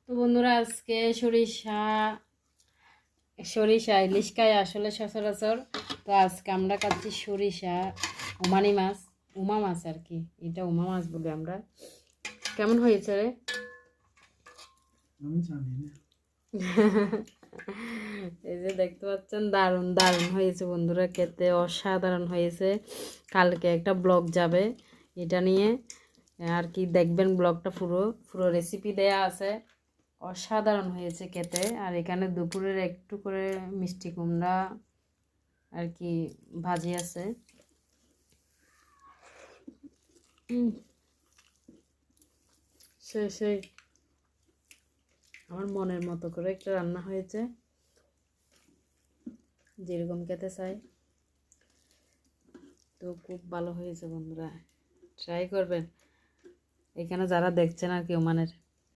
তো বন্ধুরা আজকে সরিষা সরিষা ইলিশ খাই আসলে সচরাচর। তো আজকে আমরা খাচ্ছি সরিষা উমানি মাছ, উমা মাছ আর কি, এটা উমা মাছ বলি আমরা। কেমন হয়েছে রে? আমি জানি না। এই যে দেখতে পাচ্ছেন, দারুণ দারুণ হয়েছে বন্ধুরা, খেতে অসাধারণ হয়েছে। কালকে একটা ব্লগ যাবে এটা নিয়ে আর কি, দেখবেন ব্লগটা পুরো পুরো রেসিপি দেয়া আছে। অসাধারণ হয়েছে খেতে। আর এখানে দুপুরের একটু করে মিষ্টি কুমড়া আর কি ভাজি আছে। সেই সেই আমার মনের মতো করে একটা রান্না হয়েছে, যেরকম খেতে চাই। তো খুব ভালো হয়েছে বন্ধুরা, ট্রাই করবেন এখানে যারা দেখছেন আর কি ওমানের।